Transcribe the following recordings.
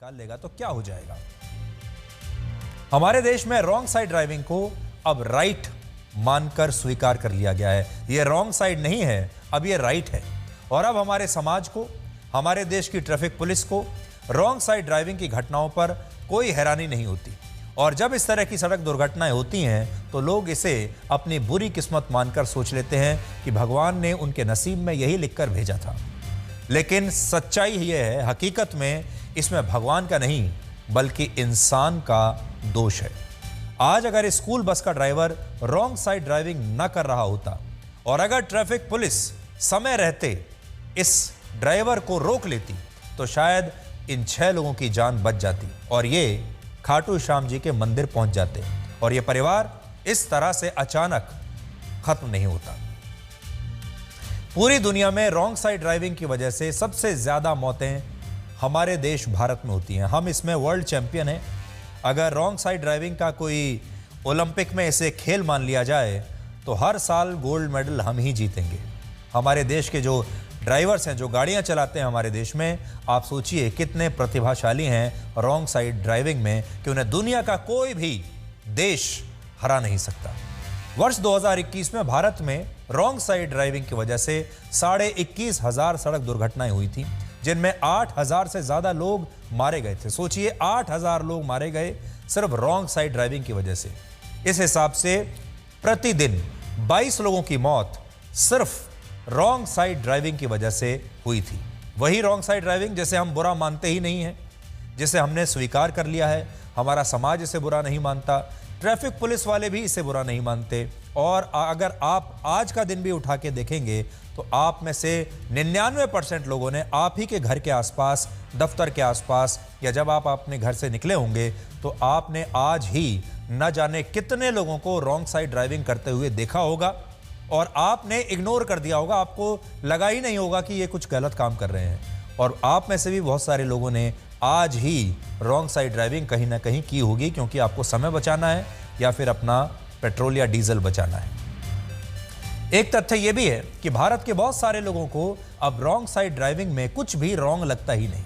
निकाल लेगा तो क्या हो जाएगा। हमारे देश में रॉन्ग साइड ड्राइविंग को अब राइट मानकर स्वीकार कर लिया गया है। यह रॉन्ग साइड नहीं है, अब यह राइट है। और अब हमारे समाज को, हमारे देश की ट्रैफिक पुलिस को रॉन्ग साइड ड्राइविंग की घटनाओं पर कोई हैरानी नहीं होती। और जब इस तरह की सड़क दुर्घटनाएं होती हैं तो लोग इसे अपनी बुरी किस्मत मानकर सोच लेते हैं कि भगवान ने उनके नसीब में यही लिखकर भेजा था। लेकिन सच्चाई यह है, हकीकत में इसमें भगवान का नहीं बल्कि इंसान का दोष है। आज अगर स्कूल बस का ड्राइवर रॉन्ग साइड ड्राइविंग न कर रहा होता और अगर ट्रैफिक पुलिस समय रहते इस ड्राइवर को रोक लेती तो शायद इन 6 लोगों की जान बच जाती और ये खाटू श्याम जी के मंदिर पहुंच जाते और ये परिवार इस तरह से अचानक खत्म नहीं होता। पूरी दुनिया में रॉन्ग साइड ड्राइविंग की वजह से सबसे ज्यादा मौतें हमारे देश भारत में होती हैं। हम इसमें वर्ल्ड चैंपियन हैं। अगर रॉन्ग साइड ड्राइविंग का कोई ओलंपिक में इसे खेल मान लिया जाए तो हर साल गोल्ड मेडल हम ही जीतेंगे। हमारे देश के जो ड्राइवर्स हैं, जो गाड़ियां चलाते हैं हमारे देश में, आप सोचिए कितने प्रतिभाशाली हैं रॉन्ग साइड ड्राइविंग में कि उन्हें दुनिया का कोई भी देश हरा नहीं सकता। वर्ष 2021 में भारत में रॉन्ग साइड ड्राइविंग की वजह से 21,500 सड़क दुर्घटनाएं हुई थी, जिनमें 8,000 से ज्यादा लोग मारे गए थे। सोचिए 8,000 लोग मारे गए सिर्फ रॉन्ग साइड ड्राइविंग की वजह से। इस हिसाब से प्रतिदिन 22 लोगों की मौत सिर्फ रॉन्ग साइड ड्राइविंग की वजह से हुई थी। वही रॉन्ग साइड ड्राइविंग जिसे हम बुरा मानते ही नहीं हैं, जिसे हमने स्वीकार कर लिया है। हमारा समाज इसे बुरा नहीं मानता, ट्रैफिक पुलिस वाले भी इसे बुरा नहीं मानते। और अगर आप आज का दिन भी उठा के देखेंगे तो आप में से 99% लोगों ने आप ही के घर के आसपास, दफ्तर के आसपास, या जब आप अपने घर से निकले होंगे तो आपने आज ही न जाने कितने लोगों को रॉन्ग साइड ड्राइविंग करते हुए देखा होगा और आपने इग्नोर कर दिया होगा। आपको लगा ही नहीं होगा कि ये कुछ गलत काम कर रहे हैं। और आप में से भी बहुत सारे लोगों ने आज ही रॉन्ग साइड ड्राइविंग कहीं ना कहीं की होगी, क्योंकि आपको समय बचाना है या फिर अपना पेट्रोल या डीजल बचाना है। एक तथ्य यह भी है कि भारत के बहुत सारे लोगों को अब रॉन्ग साइड ड्राइविंग में कुछ भी रॉन्ग लगता ही नहीं।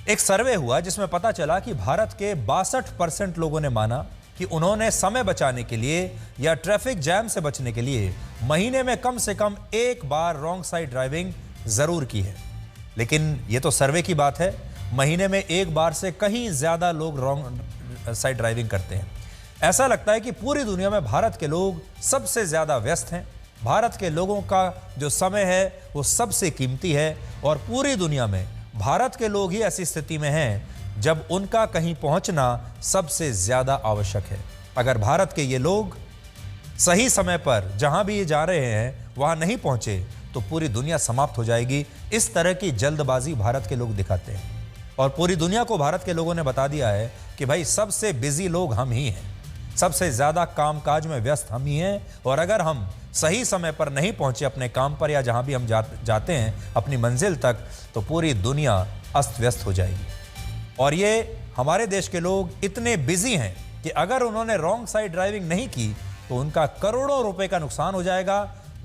एक सर्वे हुआ जिसमें पता चला कि भारत के 62% लोगों ने माना कि उन्होंने समय बचाने के लिए या ट्रैफिक जैम से बचने के लिए महीने में कम से कम एक बार रॉन्ग साइड ड्राइविंग जरूर की है। लेकिन यह तो सर्वे की बात है, महीने में एक बार से कहीं ज्यादा लोग रॉन्ग साइड ड्राइविंग करते हैं। ऐसा लगता है कि पूरी दुनिया में भारत के लोग सबसे ज्यादा व्यस्त हैं। भारत के लोगों का जो समय है वो सबसे कीमती है और पूरी दुनिया में भारत के लोग ही ऐसी स्थिति में हैं जब उनका कहीं पहुंचना सबसे ज्यादा आवश्यक है। अगर भारत के ये लोग सही समय पर जहां भी ये जा रहे हैं वहां नहीं पहुंचे तो पूरी दुनिया समाप्त हो जाएगी। इस तरह की जल्दबाजी भारत के लोग दिखाते हैं और पूरी दुनिया को भारत के लोगों ने बता दिया है कि भाई सबसे बिजी लोग हम ही हैं, सबसे ज्यादा कामकाज में व्यस्त हम ही हैं। और अगर हम सही समय पर नहीं पहुंचे अपने काम पर या जहां भी हम जाते हैं अपनी मंजिल तक, तो पूरी दुनिया अस्त व्यस्त हो जाएगी। और ये हमारे देश के लोग इतने बिजी हैं कि अगर उन्होंने रॉन्ग साइड ड्राइविंग नहीं की तो उनका करोड़ों रुपए का नुकसान हो जाएगा,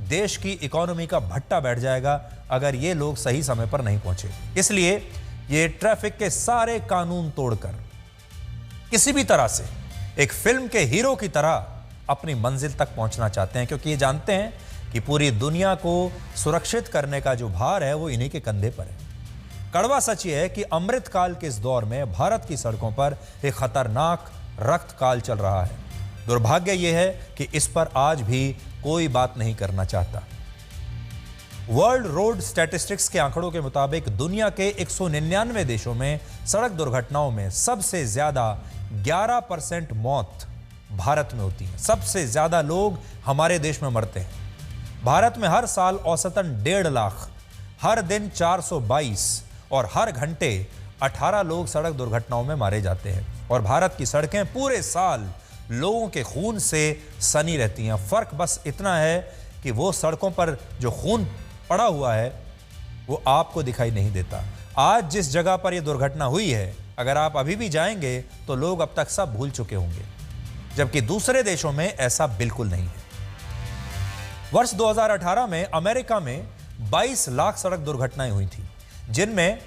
देश की इकोनॉमी का भट्टा बैठ जाएगा अगर ये लोग सही समय पर नहीं पहुंचे। इसलिए ये ट्रैफिक के सारे कानून तोड़कर किसी भी तरह से एक फिल्म के हीरो की तरह अपनी मंजिल तक पहुंचना चाहते हैं, क्योंकि ये जानते हैं कि पूरी दुनिया को सुरक्षित करने का जो भार है वो इन्हीं के कंधे पर है। कड़वा सच ये है कि अमृतकाल के इस दौर में भारत की सड़कों पर एक खतरनाक रक्त काल चल रहा है। दुर्भाग्य यह है कि इस पर आज भी कोई बात नहीं करना चाहता। वर्ल्ड रोड स्टैटिस्टिक्स के आंकड़ों के मुताबिक दुनिया के 199 देशों में सड़क दुर्घटनाओं में सबसे ज्यादा 11% मौत भारत में होती है। सबसे ज्यादा लोग हमारे देश में मरते हैं। भारत में हर साल औसतन 1.5 लाख, हर दिन 422 और हर घंटे 18 लोग सड़क दुर्घटनाओं में मारे जाते हैं। और भारत की सड़कें पूरे साल लोगों के खून से सनी रहती हैं। फर्क बस इतना है कि वो सड़कों पर जो खून पड़ा हुआ है वो आपको दिखाई नहीं देता। आज जिस जगह पर यह दुर्घटना हुई है, अगर आप अभी भी जाएंगे तो लोग अब तक सब भूल चुके होंगे, जबकि दूसरे देशों में ऐसा बिल्कुल नहीं है। वर्ष 2018 में अमेरिका में 22 लाख सड़क दुर्घटनाएं हुई थी, जिनमें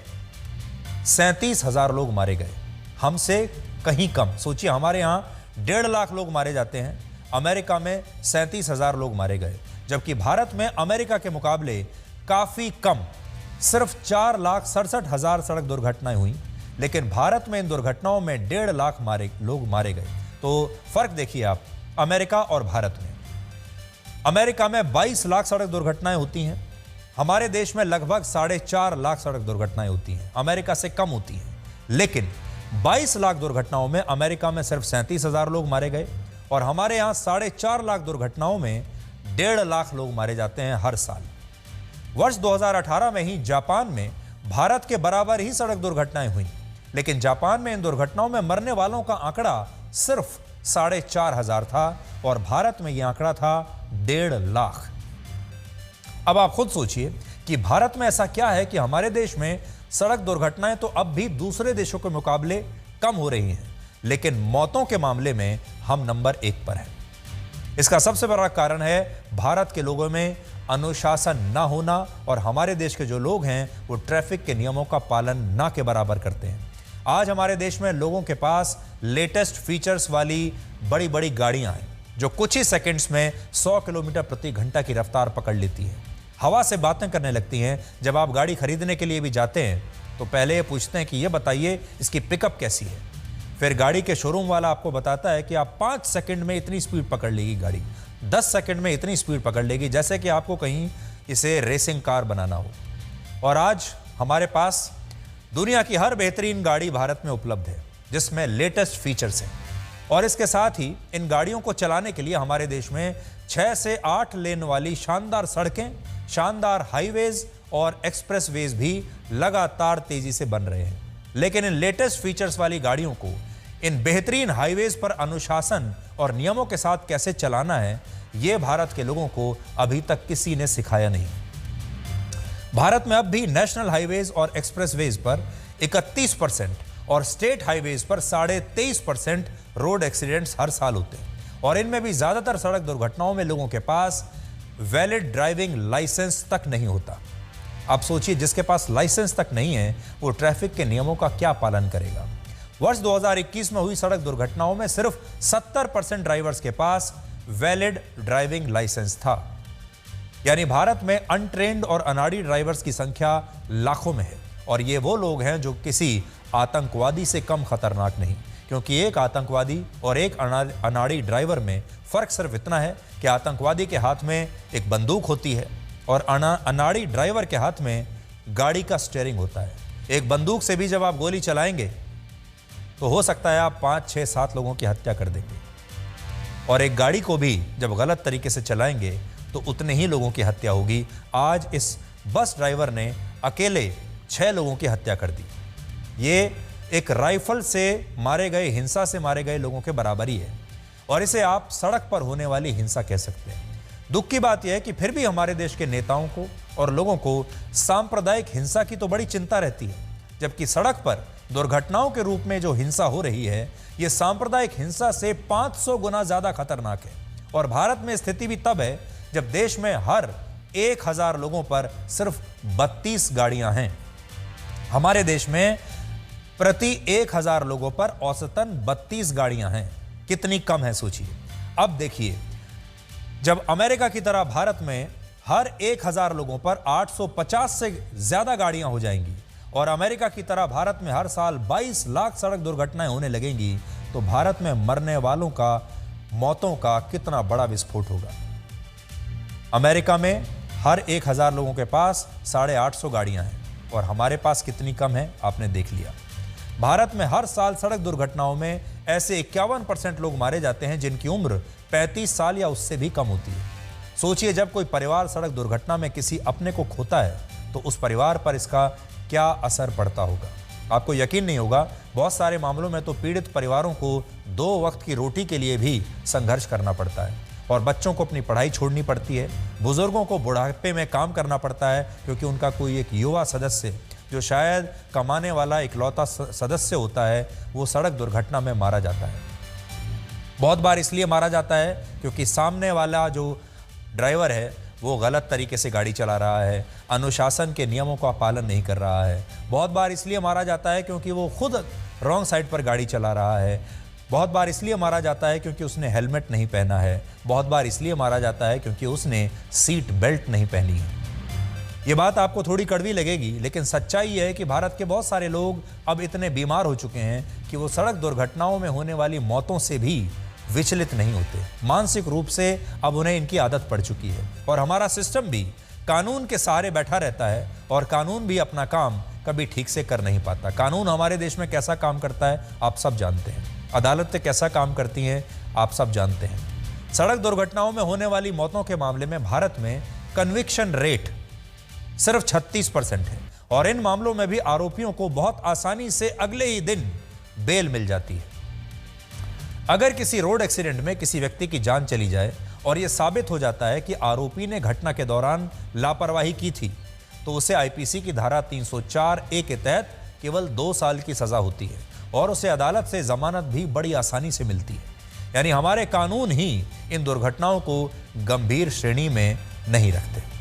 37,000 लोग मारे गए, हमसे कहीं कम। सोचिए, हमारे यहाँ 1.5 लाख लोग मारे जाते हैं, अमेरिका में 37,000 लोग मारे गए, जबकि भारत में अमेरिका के मुकाबले काफी कम, सिर्फ 4,67,000 सड़क दुर्घटनाएं हुई। लेकिन भारत में इन दुर्घटनाओं में 1.5 लाख लोग मारे गए। तो फर्क देखिए आप अमेरिका और भारत में। अमेरिका में 22 लाख सड़क दुर्घटनाएं होती हैं, हमारे देश में लगभग 4.5 लाख सड़क दुर्घटनाएं होती हैं, अमेरिका से कम होती हैं। लेकिन 22 लाख दुर्घटनाओं में अमेरिका में सिर्फ 37,000 लोग मारे गए और हमारे यहाँ 4.5 लाख दुर्घटनाओं में 1.5 लाख लोग मारे जाते हैं हर साल। वर्ष 2018 में ही जापान में भारत के बराबर ही सड़क दुर्घटनाएं हुई, लेकिन जापान में इन दुर्घटनाओं में मरने वालों का आंकड़ा सिर्फ 4,500 था और भारत में यह आंकड़ा था 1.5 लाख। अब आप खुद सोचिए कि भारत में ऐसा क्या है कि हमारे देश में सड़क दुर्घटनाएं तो अब भी दूसरे देशों के मुकाबले कम हो रही हैं, लेकिन मौतों के मामले में हम नंबर 1 पर हैं। इसका सबसे बड़ा कारण है भारत के लोगों में अनुशासन ना होना और हमारे देश के जो लोग हैं वो ट्रैफिक के नियमों का पालन ना के बराबर करते हैं। आज हमारे देश में लोगों के पास लेटेस्ट फीचर्स वाली बड़ी बड़ी गाड़ियां हैं जो कुछ ही सेकंड्स में 100 किलोमीटर प्रति घंटा की रफ्तार पकड़ लेती हैं, हवा से बातें करने लगती हैं। जब आप गाड़ी खरीदने के लिए भी जाते हैं तो पहले ये पूछते हैं कि ये बताइए इसकी पिकअप कैसी है। फिर गाड़ी के शोरूम वाला आपको बताता है कि आप 5 सेकंड में इतनी स्पीड पकड़ लेगी गाड़ी, 10 सेकंड में इतनी स्पीड पकड़ लेगी, जैसे कि आपको कहीं इसे रेसिंग कार बनाना हो। और आज हमारे पास दुनिया की हर बेहतरीन गाड़ी भारत में उपलब्ध है जिसमें लेटेस्ट फीचर्स हैं और इसके साथ ही इन गाड़ियों को चलाने के लिए हमारे देश में 6 से 8 लेन वाली शानदार सड़कें, शानदार हाईवेज और एक्सप्रेसवेज भी लगातार तेजी से बन रहे हैं। लेकिन इन लेटेस्ट फीचर्स वाली गाड़ियों को इन बेहतरीन हाईवेज पर अनुशासन और नियमों के साथ कैसे चलाना है, यह भारत के लोगों को अभी तक किसी ने सिखाया नहीं। भारत में अब भी नेशनल हाईवेज और एक्सप्रेसवेज पर 31% और स्टेट हाईवेज पर 23.5% रोड एक्सीडेंट्स हर साल होते हैं और इनमें भी ज्यादातर सड़क दुर्घटनाओं में लोगों के पास वैलिड ड्राइविंग लाइसेंस तक नहीं होता। आप सोचिए, जिसके पास लाइसेंस तक नहीं है वो ट्रैफिक के नियमों का क्या पालन करेगा। वर्ष 2021 में हुई सड़क दुर्घटनाओं में सिर्फ 70% ड्राइवर्स के पास वैलिड ड्राइविंग लाइसेंस था, यानी भारत में अनट्रेन्ड और अनाड़ी ड्राइवर्स की संख्या लाखों में है और ये वो लोग हैं जो किसी आतंकवादी से कम खतरनाक नहीं, क्योंकि एक आतंकवादी और एक अनाड़ी ड्राइवर में फर्क सिर्फ इतना है कि आतंकवादी के हाथ में एक बंदूक होती है और अनाड़ी ड्राइवर के हाथ में गाड़ी का स्टीयरिंग होता है। एक बंदूक से भी जब आप गोली चलाएंगे तो हो सकता है आप 5, 6, 7 लोगों की हत्या कर देंगे और एक गाड़ी को भी जब गलत तरीके से चलाएंगे तो उतने ही लोगों की हत्या होगी। आज इस बस ड्राइवर ने अकेले 6 लोगों की हत्या कर दी। ये एक राइफल से मारे गए, हिंसा से मारे गए लोगों के बराबर ही है और इसे आप सड़क पर होने वाली हिंसा कह सकते हैं। दुख की बात यह है कि फिर भी हमारे देश के नेताओं को और लोगों को सांप्रदायिक हिंसा की तो बड़ी चिंता रहती है, जबकि सड़क पर दुर्घटनाओं के रूप में जो हिंसा हो रही है यह सांप्रदायिक हिंसा से 500 गुना ज्यादा खतरनाक है। और भारत में स्थिति भी तब है जब देश में हर 1000 लोगों पर सिर्फ 32 गाड़ियां हैं। हमारे देश में प्रति 1000 लोगों पर औसतन 32 गाड़ियां हैं। कितनी कम है सोचिए। अब देखिए, जब अमेरिका की तरह भारत में हर 1000 लोगों पर 850 से ज्यादा गाड़ियां हो जाएंगी और अमेरिका की तरह भारत में हर साल 22 लाख सड़क दुर्घटनाएं होने लगेंगी, तो भारत में मरने वालों का, मौतों का कितना बड़ा विस्फोट होगा। अमेरिका में हर 1000 लोगों के पास 850 गाड़ियां हैं और हमारे पास कितनी कम है आपने देख लिया। भारत में हर साल सड़क दुर्घटनाओं में ऐसे 51% लोग मारे जाते हैं जिनकी उम्र 35 साल या उससे भी कम होती है। सोचिए, जब कोई परिवार सड़क दुर्घटना में किसी अपने को खोता है तो उस परिवार पर इसका क्या असर पड़ता होगा। आपको यकीन नहीं होगा, बहुत सारे मामलों में तो पीड़ित परिवारों को 2 वक्त की रोटी के लिए भी संघर्ष करना पड़ता है और बच्चों को अपनी पढ़ाई छोड़नी पड़ती है। बुजुर्गों को बुढ़ापे में काम करना पड़ता है क्योंकि उनका कोई एक युवा सदस्य जो शायद कमाने वाला इकलौता सदस्य होता है, वो सड़क दुर्घटना में मारा जाता है। बहुत बार इसलिए मारा जाता है क्योंकि सामने वाला जो ड्राइवर है वो गलत तरीके से गाड़ी चला रहा है, अनुशासन के नियमों का पालन नहीं कर रहा है। बहुत बार इसलिए मारा जाता है क्योंकि वो खुद रॉन्ग साइड पर गाड़ी चला रहा है। बहुत बार इसलिए मारा जाता है क्योंकि उसने हेलमेट नहीं पहना है। बहुत बार इसलिए मारा जाता है क्योंकि उसने सीट बेल्ट नहीं पहनी है। ये बात आपको थोड़ी कड़वी लगेगी, लेकिन सच्चाई है कि भारत के बहुत सारे लोग अब इतने बीमार हो चुके हैं कि वो सड़क दुर्घटनाओं में होने वाली मौतों से भी विचलित नहीं होते। मानसिक रूप से अब उन्हें इनकी आदत पड़ चुकी है और हमारा सिस्टम भी कानून के सहारे बैठा रहता है और कानून भी अपना काम कभी ठीक से कर नहीं पाता। कानून हमारे देश में कैसा काम करता है आप सब जानते हैं। अदालतें कैसा काम करती हैं आप सब जानते हैं। सड़क दुर्घटनाओं में होने वाली मौतों के मामले में भारत में कन्विक्शन रेट सिर्फ 36% है और इन मामलों में भी आरोपियों को बहुत आसानी से अगले ही दिन बेल मिल जाती है। अगर किसी रोड एक्सीडेंट में किसी व्यक्ति की जान चली जाए और यह साबित हो जाता है कि आरोपी ने घटना के दौरान लापरवाही की थी, तो उसे आईपीसी की धारा 304A के तहत केवल 2 साल की सजा होती है और उसे अदालत से जमानत भी बड़ी आसानी से मिलती है। यानी हमारे कानून ही इन दुर्घटनाओं को गंभीर श्रेणी में नहीं रखते।